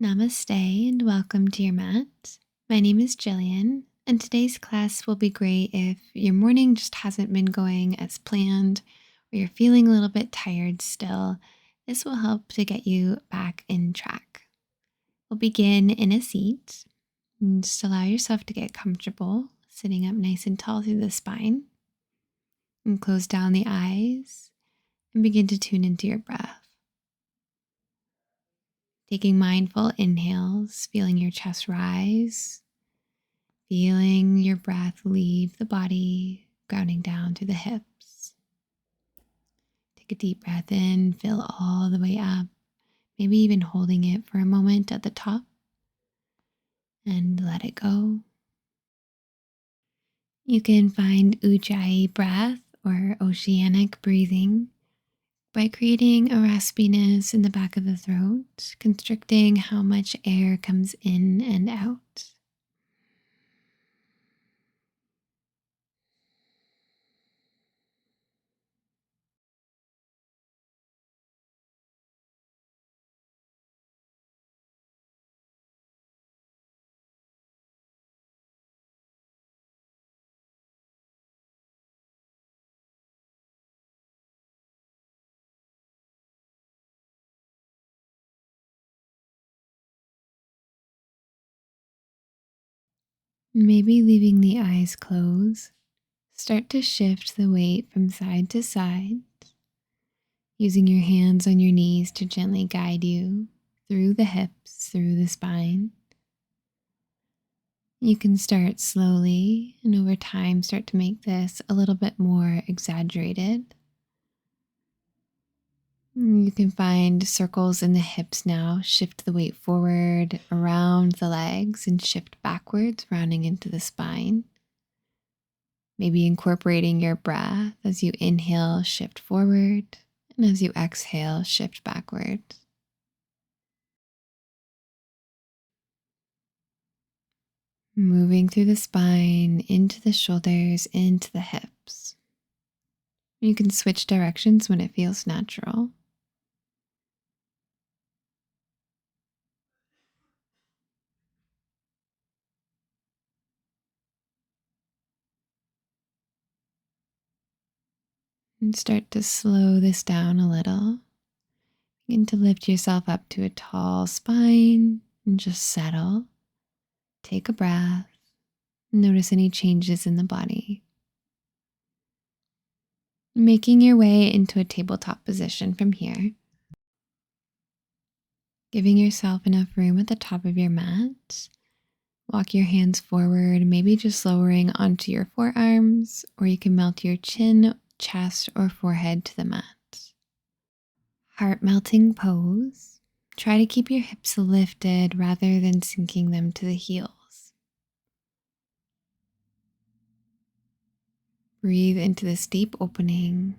Namaste and welcome to your mat. My name is Jillian, and today's class will be great if your morning just hasn't been going as planned or you're feeling a little bit tired still. This will help to get you back in track. We'll begin in a seat and just allow yourself to get comfortable, sitting up nice and tall through the spine, and close down the eyes and begin to tune into your breath. Taking mindful inhales, feeling your chest rise, feeling your breath leave the body, grounding down through the hips. Take a deep breath in, fill all the way up, maybe even holding it for a moment at the top, and let it go. You can find Ujjayi breath or oceanic breathing by creating a raspiness in the back of the throat, constricting how much air comes in and out. Maybe leaving the eyes closed, start to shift the weight from side to side, using your hands on your knees to gently guide you through the hips, through the spine. You can start slowly and over time start to make this a little bit more exaggerated. You can find circles in the hips now, shift the weight forward around the legs and shift backwards, rounding into the spine. Maybe incorporating your breath as you inhale, shift forward, and as you exhale, shift backward. Moving through the spine, into the shoulders, into the hips. You can switch directions when it feels natural. And start to slow this down a little. Begin to lift yourself up to a tall spine and just settle. Take a breath. Notice any changes in the body. Making your way into a tabletop position from here. Giving yourself enough room at the top of your mat. Walk your hands forward, maybe just lowering onto your forearms, or you can melt your chin, chest, or forehead to the mat. Heart melting pose. Try to keep your hips lifted rather than sinking them to the heels. Breathe into this deep opening.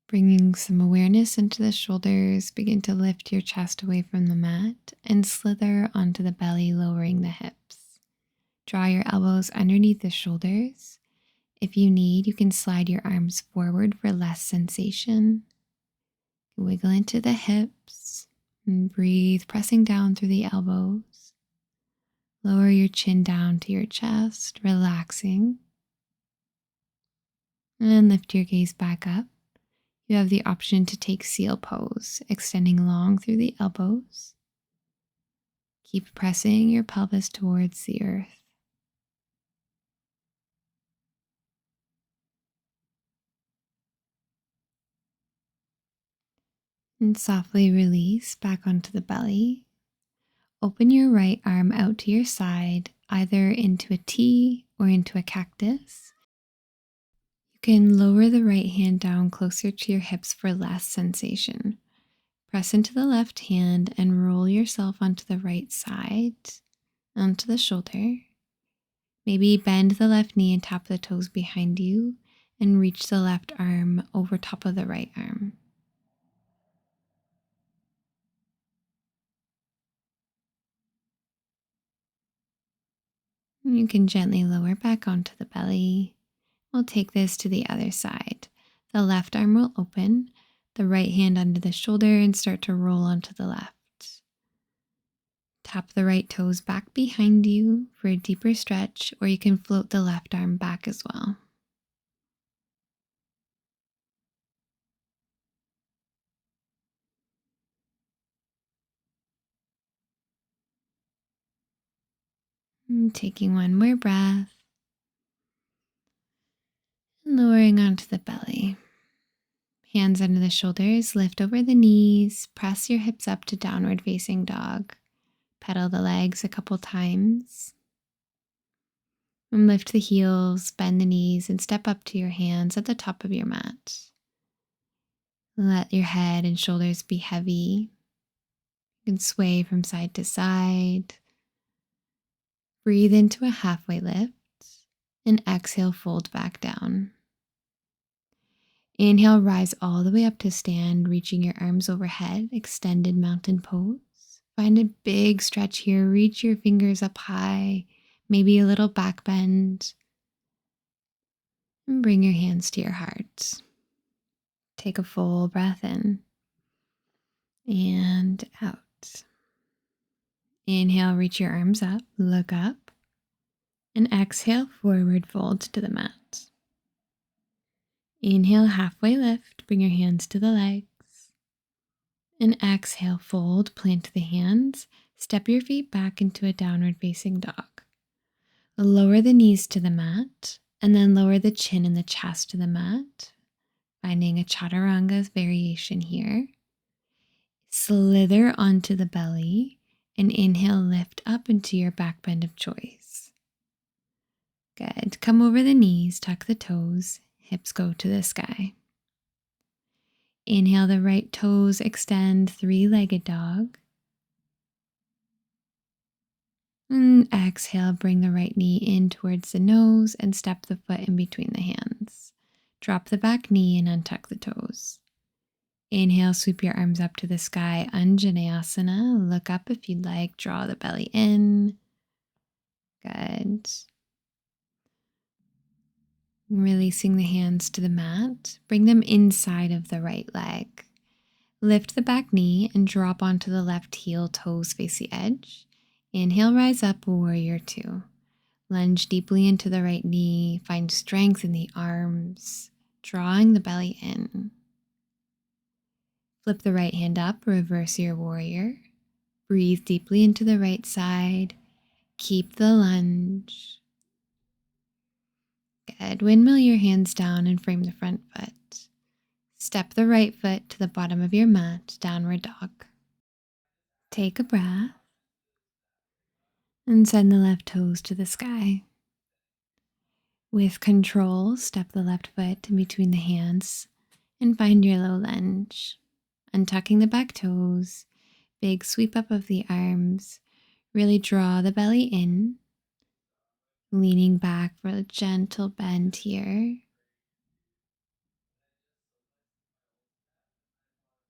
Bringing some awareness into the shoulders, begin to lift your chest away from the mat and slither onto the belly, lowering the hips. Draw your elbows underneath the shoulders. If you need, you can slide your arms forward for less sensation. Wiggle into the hips and breathe, pressing down through the elbows. Lower your chin down to your chest, relaxing. And lift your gaze back up. You have the option to take seal pose, extending long through the elbows. Keep pressing your pelvis towards the earth. And softly release back onto the belly. Open your right arm out to your side, either into a T or into a cactus. You can lower the right hand down closer to your hips for less sensation. Press into the left hand and roll yourself onto the right side, onto the shoulder. Maybe bend the left knee and tap the toes behind you and reach the left arm over top of the right arm. You can gently lower back onto the belly. We'll take this to the other side. The left arm will open, the right hand under the shoulder, and start to roll onto the left. Tap the right toes back behind you for a deeper stretch, or you can float the left arm back as well. And taking one more breath, and lowering onto the belly. Hands under the shoulders, lift over the knees, press your hips up to downward facing dog. Pedal the legs a couple times. And lift the heels, bend the knees, and step up to your hands at the top of your mat. Let your head and shoulders be heavy. You can sway from side to side. Breathe into a halfway lift and exhale, fold back down. Inhale, rise all the way up to stand, reaching your arms overhead, extended mountain pose. Find a big stretch here, reach your fingers up high, maybe a little back bend, and bring your hands to your heart. Take a full breath in and out. Inhale, reach your arms up, look up, and exhale, forward fold to the mat. Inhale, halfway lift, bring your hands to the legs. And exhale, fold, plant the hands, step your feet back into a downward facing dog. Lower the knees to the mat, and then lower the chin and the chest to the mat, finding a chaturanga variation here. Slither onto the belly, and inhale, lift up into your back bend of choice. Good. Come over the knees, tuck the toes, hips go to the sky. Inhale, the right toes extend, three-legged dog. And exhale, bring the right knee in towards the nose and step the foot in between the hands. Drop the back knee and untuck the toes. Inhale, sweep your arms up to the sky, Anjaneyasana. Look up if you'd like, draw the belly in. Good. Releasing the hands to the mat, bring them inside of the right leg. Lift the back knee and drop onto the left heel, toes face the edge. Inhale, rise up, warrior two. Lunge deeply into the right knee, find strength in the arms, drawing the belly in. Flip the right hand up, reverse your warrior. Breathe deeply into the right side. Keep the lunge. Good. Windmill your hands down and frame the front foot. Step the right foot to the bottom of your mat, downward dog. Take a breath and send the left toes to the sky. With control, step the left foot in between the hands and find your low lunge. Untucking the back toes, big sweep up of the arms. Really draw the belly in, leaning back for a gentle bend here.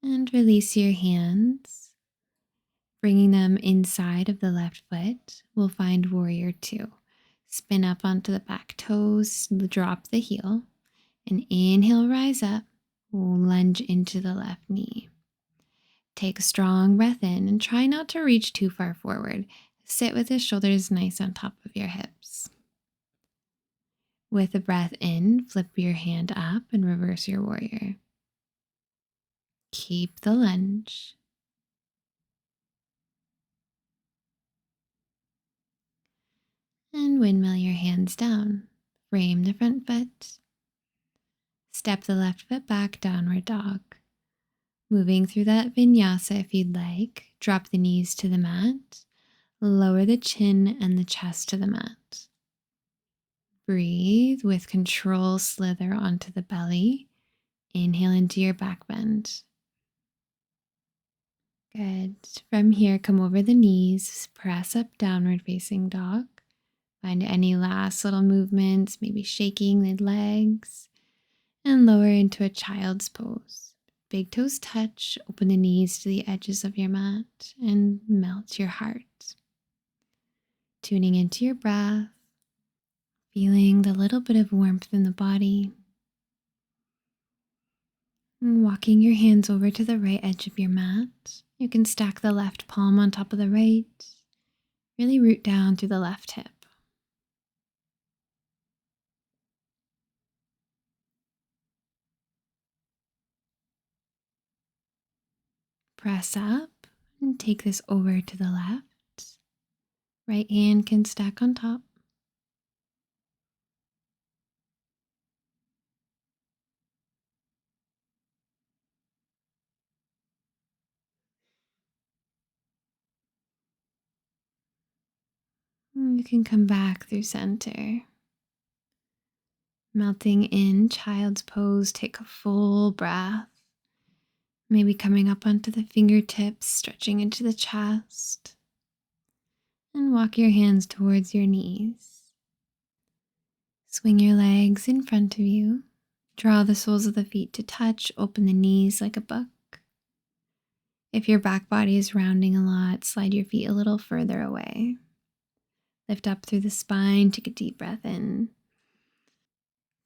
And release your hands, bringing them inside of the left foot. We'll find warrior two. Spin up onto the back toes, drop the heel, and inhale, rise up. We'll lunge into the left knee. Take a strong breath in and try not to reach too far forward. Sit with the shoulders nice on top of your hips. With a breath in, flip your hand up and reverse your warrior. Keep the lunge. And windmill your hands down. Frame the front foot. Step the left foot back, downward dog. Moving through that vinyasa if you'd like. Drop the knees to the mat. Lower the chin and the chest to the mat. Breathe with control, slither onto the belly. Inhale into your back bend. Good. From here, come over the knees, press up, downward facing dog. Find any last little movements, maybe shaking the legs, and lower into a child's pose. Big toes touch, open the knees to the edges of your mat, and melt your heart. Tuning into your breath, feeling the little bit of warmth in the body. And walking your hands over to the right edge of your mat, you can stack the left palm on top of the right. Really root down through the left hip. Press up and take this over to the left. Right hand can stack on top. And you can come back through center. Melting in child's pose, take a full breath. Maybe coming up onto the fingertips, stretching into the chest. And walk your hands towards your knees. Swing your legs in front of you. Draw the soles of the feet to touch. Open the knees like a book. If your back body is rounding a lot, slide your feet a little further away. Lift up through the spine. Take a deep breath in.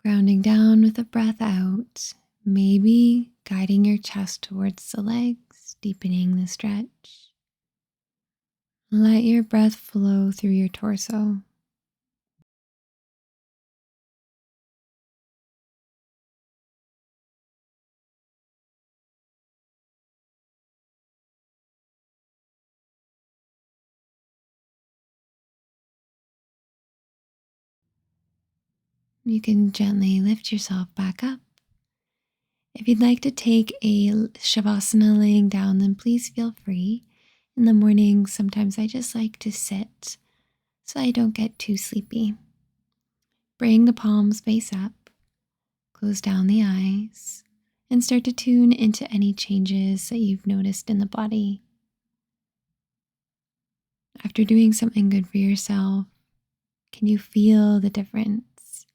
Grounding down with a breath out. Maybe guiding your chest towards the legs, deepening the stretch. Let your breath flow through your torso. You can gently lift yourself back up. If you'd like to take a Shavasana laying down, then please feel free. In the morning, sometimes I just like to sit so I don't get too sleepy. Bring the palms face up, close down the eyes, and start to tune into any changes that you've noticed in the body. After doing something good for yourself, can you feel the difference,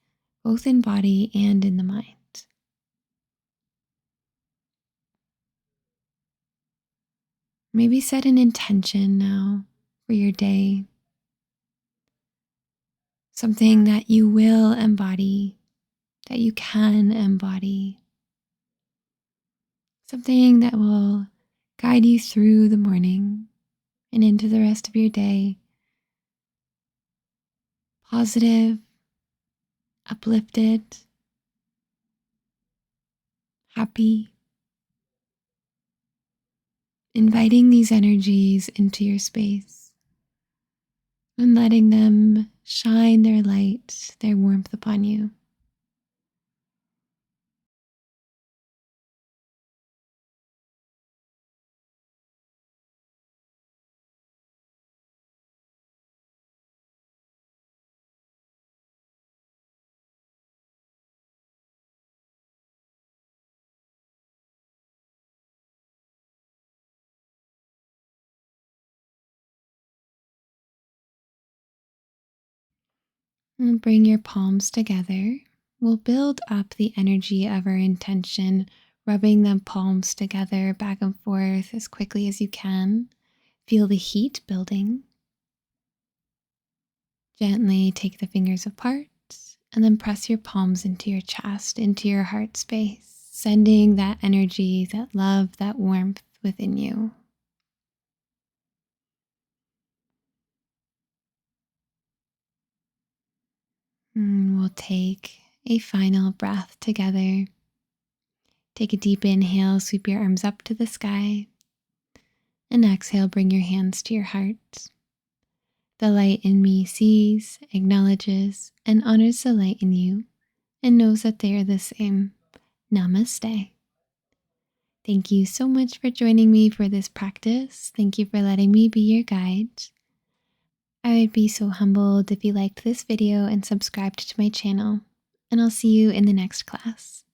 both in body and in the mind? Maybe set an intention now for your day, something that you will embody, that you can embody, something that will guide you through the morning and into the rest of your day. Positive, uplifted, happy. Inviting these energies into your space and letting them shine their light, their warmth upon you. And bring your palms together. We'll build up the energy of our intention, rubbing the palms together back and forth as quickly as you can. Feel the heat building. Gently take the fingers apart and then press your palms into your chest, into your heart space, sending that energy, that love, that warmth within you. And we'll take a final breath together. Take a deep inhale, sweep your arms up to the sky. And exhale, bring your hands to your heart. The light in me sees, acknowledges, and honors the light in you and knows that they are the same. Namaste. Thank you so much for joining me for this practice. Thank you for letting me be your guide. I would be so humbled if you liked this video and subscribed to my channel. And I'll see you in the next class.